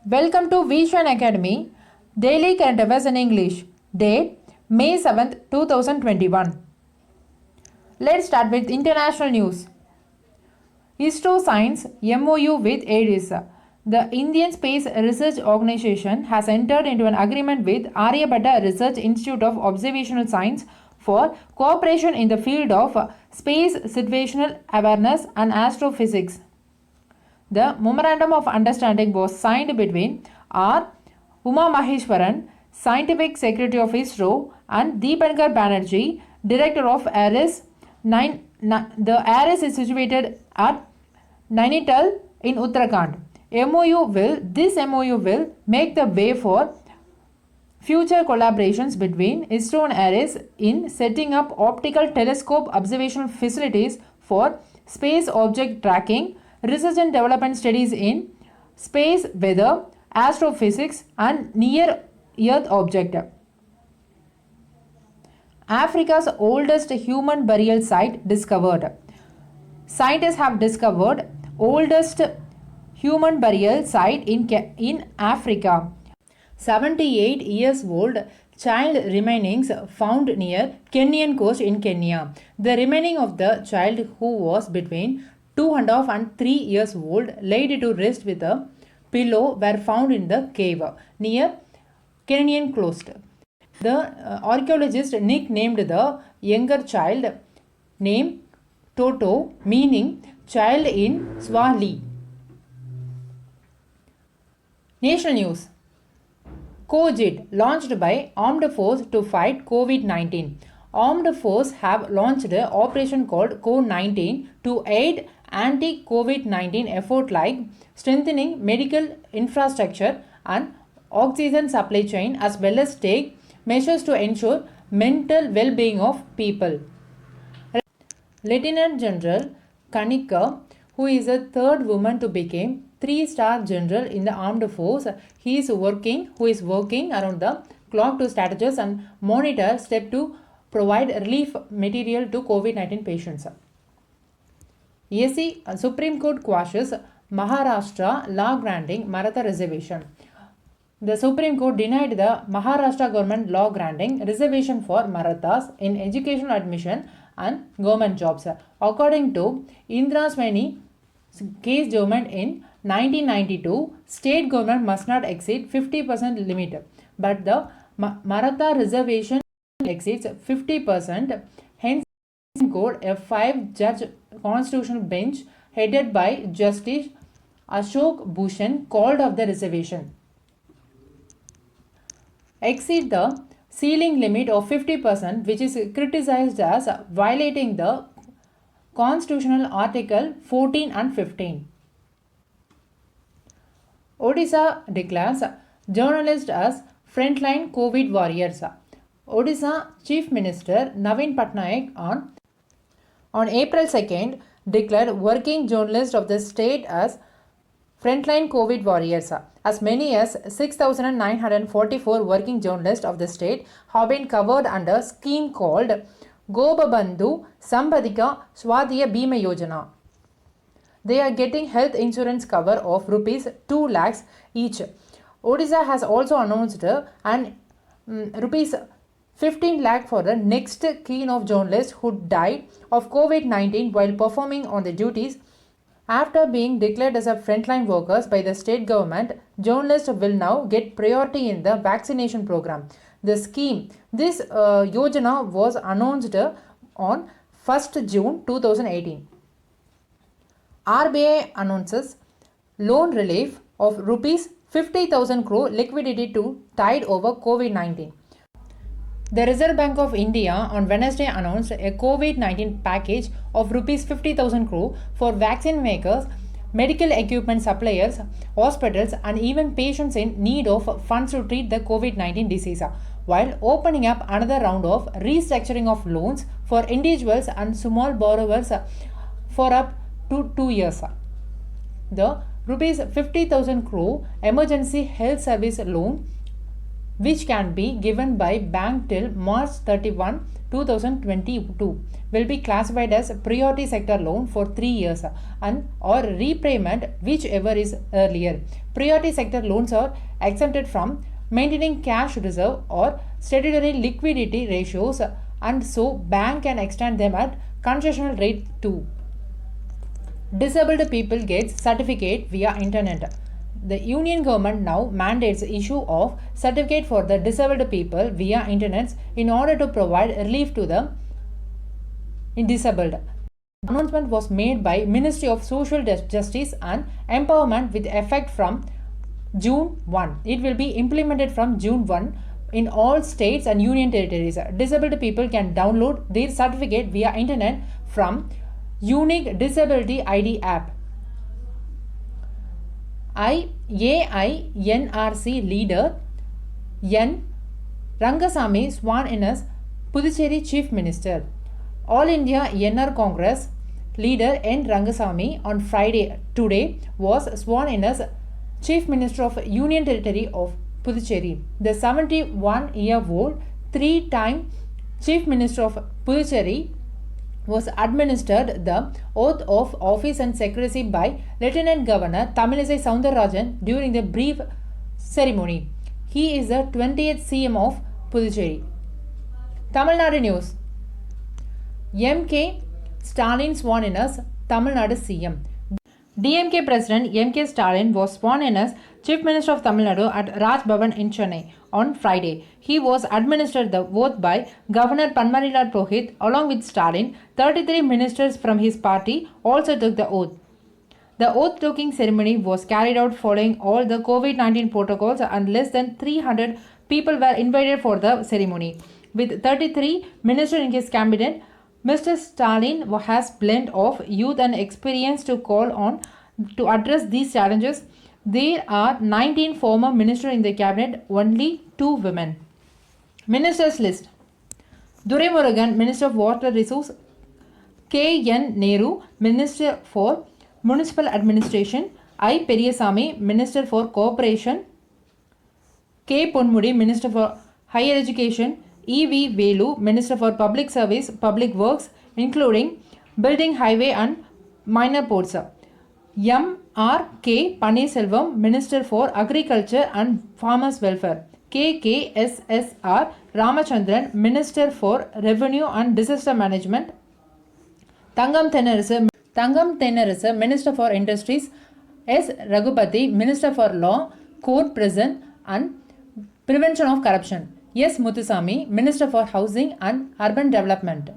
Welcome to Vishan Academy, Daily Current Affairs in English, date May 7th, 2021. Let's start with international news. ISRO signs MOU with ARIS. The Indian Space Research Organization has entered into an agreement with Aryabhatta Research Institute of Observational Science for cooperation in the field of space situational awareness and astrophysics. The Memorandum of Understanding was signed between R. Uma Maheshwaran, Scientific Secretary of ISRO, and Deepankar Banerjee, Director of ARIS. The ARIS is situated at Nainital in Uttarakhand. This MOU will make the way for future collaborations between ISRO and ARIS in setting up optical telescope observational facilities for space object tracking, research and development studies in space weather, astrophysics, and near Earth object. Africa's oldest human burial site discovered. Scientists have discovered oldest human burial site in Africa. 78 years old child remainings found near Kenyan coast in Kenya. The remaining of the child, who was between 2.5 and 3 years old, laid to rest with a pillow, were found in the cave near Kenyan coast. The archaeologist nicknamed the younger child name Toto, meaning child in Swahili. National news. COJIT, launched by Armed Force to fight COVID-19. Armed Force have launched an operation called CO-19 to aid anti-COVID-19 effort like strengthening medical infrastructure and oxygen supply chain, as well as take measures to ensure mental well-being of people. Lieutenant General Kanika, who is the third woman to become 3-star general in the armed force, who is working around the clock to strategize and monitor steps to provide relief material to COVID-19 patients. SC Supreme Court quashes Maharashtra law granting Maratha reservation. The Supreme Court denied the Maharashtra government law granting reservation for Marathas in educational admission and government jobs. According to Indra Swaini case judgment in 1992, state government must not exceed 50% limit, but the Maratha reservation exceeds 50%. Hence, Court, a 5-judge constitutional bench headed by Justice Ashok Bhushan, called off the reservation. Exceed the ceiling limit of 50%, which is criticized as violating the Constitutional Article 14 and 15. Odisha declares journalists as frontline COVID warriors. Odisha Chief Minister Naveen Patnaik on April 2nd declared working journalists of the state as frontline COVID warriors. As many as 6,944 working journalists of the state have been covered under a scheme called Gobabandhu Sampadika Swadhya Bima Yojana. They are getting health insurance cover of rupees 2 lakhs each. Odisha has also announced an rupees 15 lakh for the next kin of journalists who died of COVID-19 while performing on the duties. After being declared as a frontline workers by the state government, journalists will now get priority in the vaccination program. The scheme, this Yojana, was announced on 1st June 2018. RBI announces loan relief of rupees 50,000 crore liquidity to tide over COVID-19. The Reserve Bank of India on Wednesday announced a COVID-19 package of rupees 50,000 crore for vaccine makers, medical equipment suppliers, hospitals, and even patients in need of funds to treat the COVID-19 disease, while opening up another round of restructuring of loans for individuals and small borrowers for up to 2 years. The rupees 50,000 crore emergency health service loan which can be given by bank till March 31, 2022, will be classified as priority sector loan for 3 years and or repayment whichever is earlier. Priority sector loans are exempted from maintaining cash reserve or statutory liquidity ratios, and so bank can extend them at concessional rate too. Disabled people get certificate via internet. The union government now mandates issue of certificate for the disabled people via internet in order to provide relief to the disabled. Announcement was made by Ministry of Social Justice and Empowerment with effect from June 1. It will be implemented from June 1 in all states and union territories. Disabled people can download their certificate via internet from Unique Disability ID app. AINRC leader N. Rangasamy sworn in as Puducherry Chief Minister. All India NR Congress leader N. Rangasamy on Friday today was sworn in as Chief Minister of Union Territory of Puducherry. The 71-year-old three-time Chief Minister of Puducherry was administered the oath of office and secrecy by Lieutenant Governor Tamilisai Soundararajan during the brief ceremony. He is the 20th CM of Puducherry. Tamil Nadu news. M.K. Stalin sworn in as Tamil Nadu CM. DMK President M.K. Stalin was sworn in as Chief Minister of Tamil Nadu at Raj Bhavan in Chennai on Friday. He was administered the oath by Governor Panmarilal Purohit. Along with Stalin, 33 ministers from his party also took the oath. The oath-taking ceremony was carried out following all the COVID-19 protocols, and less than 300 people were invited for the ceremony. With 33 ministers in his cabinet, Mr. Stalin has blend of youth and experience to call on to address these challenges. There are 19 former ministers in the cabinet, only 2 women. Ministers list. Duraimurugan, Minister of Water Resources. K. N. Nehru, Minister for Municipal Administration. I. Periyasamy, Minister for Cooperation. K. Ponmudi, Minister for Higher Education. E. V. Velu, Minister for Public Service, Public Works, including Building, Highway and Minor Ports. M. R. K. Paneerselvam, Minister for Agriculture and Farmers Welfare. K. K. S. S. R. Ramachandran, Minister for Revenue and Disaster Management. Thangam Thenarasu, Minister for Industries. S. Raghupati, Minister for Law, Court, Prison and Prevention of Corruption. S. Muthusamy, Minister for Housing and Urban Development.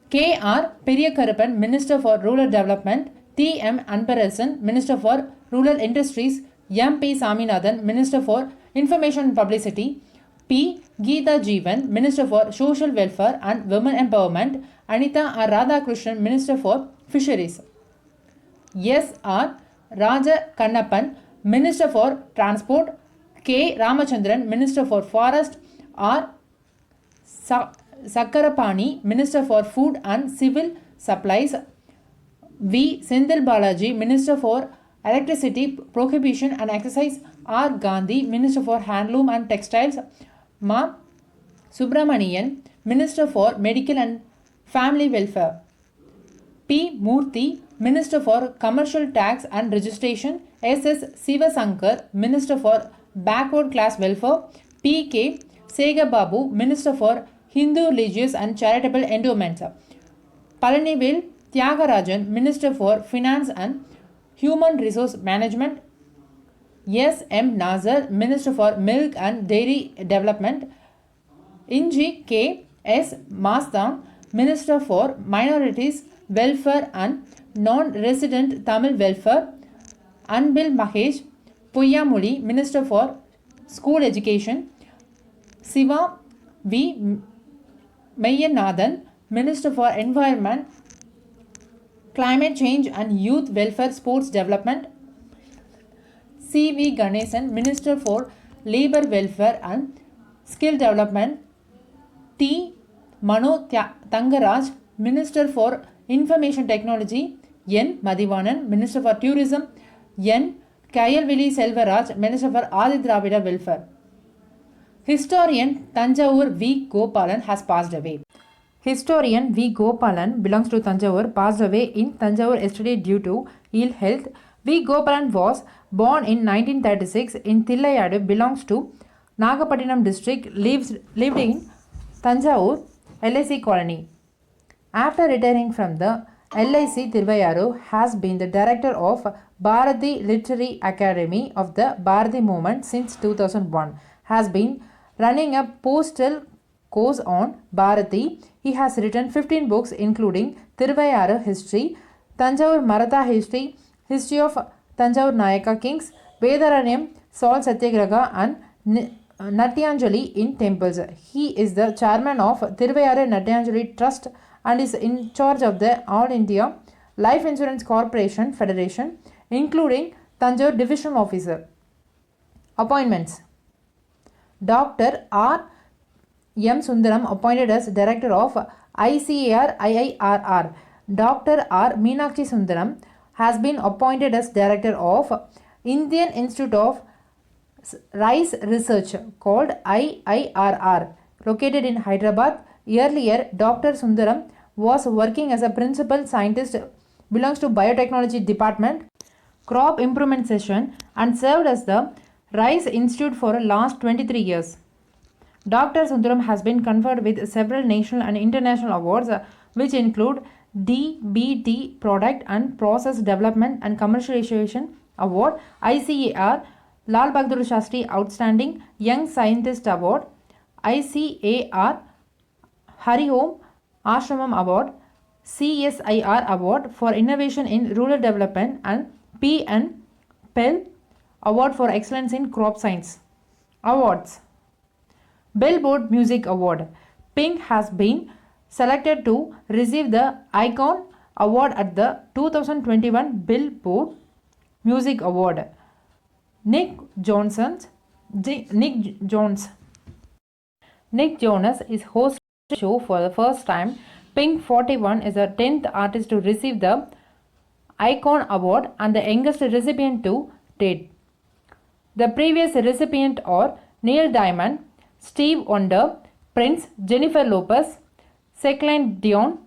K. R. Periyakarappan, Minister for Rural Development. T. M. Anparasan, Minister for Rural Industries. M. P. Saminathan, Minister for Information and Publicity. P. Geeta Jeevan, Minister for Social Welfare and Women Empowerment. Anita R. Radhakrishnan, Minister for Fisheries. S. R. Raja Kannappan, Minister for Transport. K. Ramachandran, Minister for Forest. R. Sakkarapani, Minister for Food and Civil Supplies. V. Senthil Balaji, Minister for Electricity, Prohibition and Excise. R. Gandhi, Minister for Handloom and Textiles. Ma. Subramanian, Minister for Medical and Family Welfare. P. Murthy, Minister for Commercial Tax and Registration. S. S. Sivasankar, Minister for Backward Class Welfare. P. K. Segababu, Minister for Hindu Religious and Charitable Endowments. Palanivel Tyagarajan, Minister for Finance and Human Resource Management. S. M. Nazar, Minister for Milk and Dairy Development. Inji K. S. Mastan, Minister for Minorities Welfare and Non-Resident Tamil Welfare. Anbil Mahesh Poyyamuli, Minister for School Education. Siva V. Mayyanathan, Minister for Environment, Climate Change and Youth Welfare Sports Development. C. V. Ganesan, Minister for Labour Welfare and Skill Development. T. Mano Thangaraj, Minister for Information Technology. N. Madhivanan, Minister for Tourism. N. Kayalvili Selvaraj, Minister for Adi Dravida Welfare. Historian Tanjavur V. Gopalan has passed away. Historian V. Gopalan belongs to Tanjavur, passed away in Tanjavur yesterday due to ill health. V. Gopalan was born in 1936 in Thillayadu, belongs to Nagapattinam district, lived in Tanjavur, LIC colony. After retiring from the LIC, Thiruvayuru has been the director of Bharati Literary Academy of the Bharati movement since 2001. Has been running a postal course on Bharati. He has written 15 books including Thiruvayuru history, Tanjavur Maratha history, history of Tanjavur Nayaka kings, Vedaranyam, Salt Satyagraha and Natyanjali in temples. He is the chairman of Thiruvayuru Natyanjali Trust and is in charge of the All India Life Insurance Corporation Federation, including Tanjore Divisional Officer. Appointments. Dr. R. M. Sundaram appointed as Director of ICAR IIRR. Dr. R. Meenakshi Sundaram has been appointed as Director of Indian Institute of Rice Research called IIRR, located in Hyderabad. Earlier, Dr. Sundaram was working as a principal scientist, belongs to Biotechnology Department, Crop Improvement Section, and served as the Rice Institute for the last 23 years. Dr. Sundaram has been conferred with several national and international awards, which include DBT Product and Process Development and Commercialization Award, ICAR, Lal Bahadur Shastri Outstanding Young Scientist Award, ICAR Hari Om Ashramam Award, CSIR Award for Innovation in Rural Development, and P.N. Pell Award for Excellence in Crop Science. Awards. Billboard Music Award. Pink has been selected to receive the Icon Award at the 2021 Billboard Music Award. Nick Jonas is hosting the show for the first time. Pink 41 is the 10th artist to receive the Icon Award and the youngest recipient to date. The previous recipient are Neil Diamond, Steve Wonder, Prince, Jennifer Lopez, Celine Dion,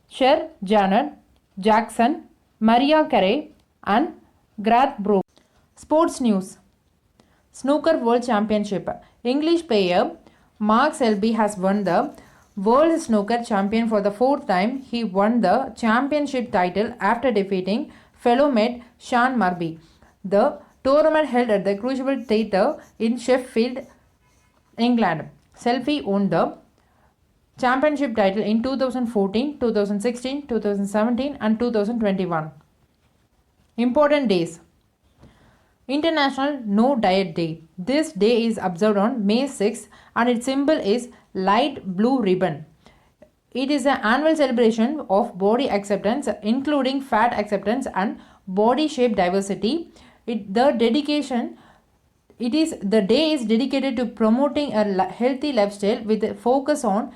Cher, Janet Jackson, Mariah Carey, and Garth Brooks. Sports news. Snooker World Championship. English player Mark Selby has won the World Snooker Champion for the fourth time. He won the championship title after defeating fellow mate Sean Murphy. The tournament held at the Crucible Theatre in Sheffield, England. Selby won the championship title in 2014, 2016, 2017 and 2021. Important days. International No Diet Day. This day is observed on May 6 and its symbol is light blue ribbon. It is an annual celebration of body acceptance, including fat acceptance and body shape diversity. The day is dedicated to promoting a healthy lifestyle with a focus on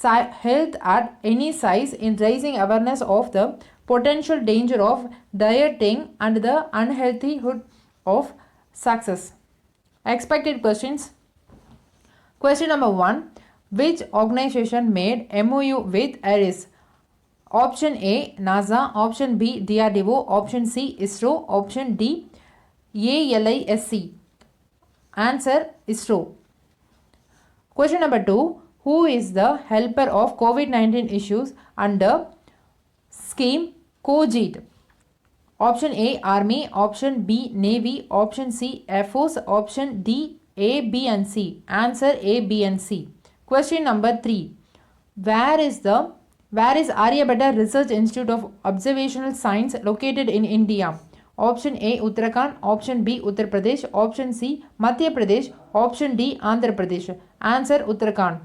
health at any size, in raising awareness of the potential danger of dieting and the unhealthyhood of success. Expected questions. Question number 1. Which organization made MOU with Ares? Option A, NASA. Option B, DRDO. Option C, ISRO. Option D, ALISC. Answer, ISRO. Question number 2. Who is the helper of COVID-19 issues under scheme COGIT? Option A, Army. Option B, Navy. Option C, Air Force. Option D, A, B and C. Answer, A, B and C. Question number 3. Where is Aryabhatta Research Institute of Observational Science located in India? Option A, Uttarakhand. Option B, Uttar Pradesh. Option C, Madhya Pradesh. Option D, Andhra Pradesh. Answer, Uttarakhand.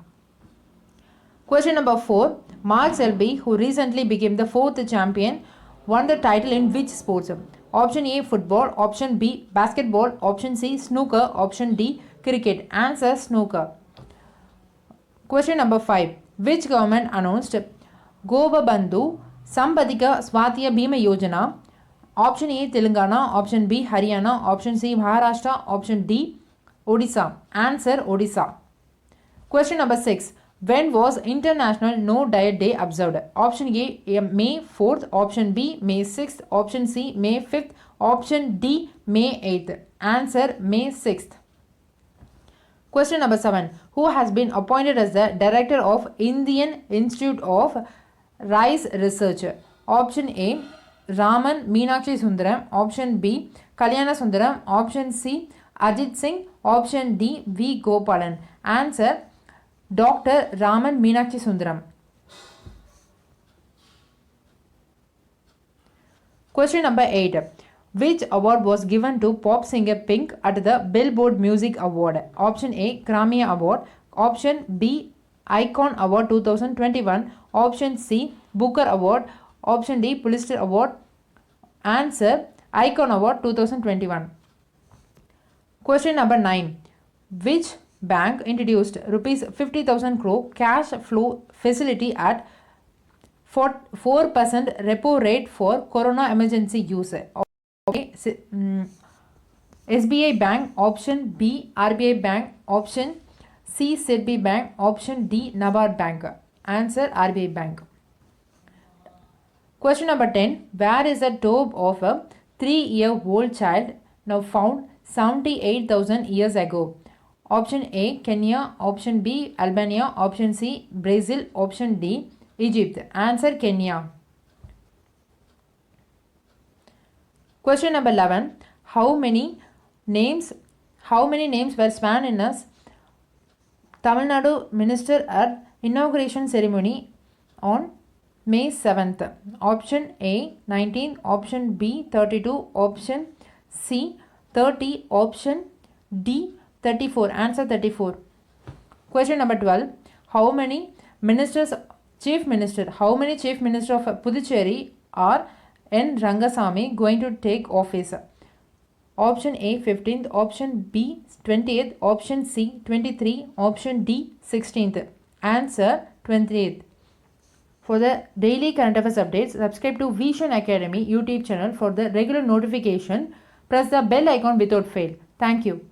Question number 4. Mark Selby, who recently became the 4th champion, won the title in which sports? Option A, football. Option B, basketball. Option C, snooker. Option D, cricket. Answer, snooker. Question number 5. Which government announced Gobabandhu Sampadika Swathiya Bima Yojana? Option A, Telangana. Option B, Haryana. Option C, Maharashtra. Option D, Odisha. Answer, Odisha. Question number 6. When was International No Diet Day observed? Option A, May 4th. Option B, May 6th. Option C, May 5th. Option D, May 8th. Answer, May 6th. Question number 7. Who has been appointed as the Director of Indian Institute of Rice Research? Option A, Raman Meenakshi Sundaram. Option B, Kalyana Sundaram. Option C, Ajit Singh. Option D, V. Gopalan. Answer, Dr. Raman Meenakshi Sundaram. Question number 8. Which award was given to pop singer Pink at the Billboard Music Award? Option A, Grammy Award. Option B, Icon Award 2021. Option C, Booker Award. Option D, Pulitzer Award. Answer, Icon Award 2021. Question number 9. Which bank introduced rupees 50,000 crore cash flow facility at 4% repo rate for corona emergency use? Okay. SBI Bank. Option B, RBI Bank. Option C, SEBI Bank. Option D, NABARD Bank. Answer, RBI Bank. Question number 10. Where is the tomb of a 3-year-old child now found 78,000 years ago? Option A, Kenya. Option B, Albania. Option C, Brazil. Option D, Egypt. Answer, Kenya. Question number 11. How many names were sworn in as Tamil Nadu minister at inauguration ceremony on May 7th? Option A, 19. Option B, 32. Option C, 30. Option D, 34. Answer, 34. Question number 12. How many chief minister of Puducherry are N. Rangasamy going to take office? Option A, 15th. Option B, 20th. Option C, 23. Option D, 16th. Answer, 28th. For the daily current affairs updates, subscribe to Vision Academy YouTube channel for the regular notification. Press the bell icon without fail. Thank you.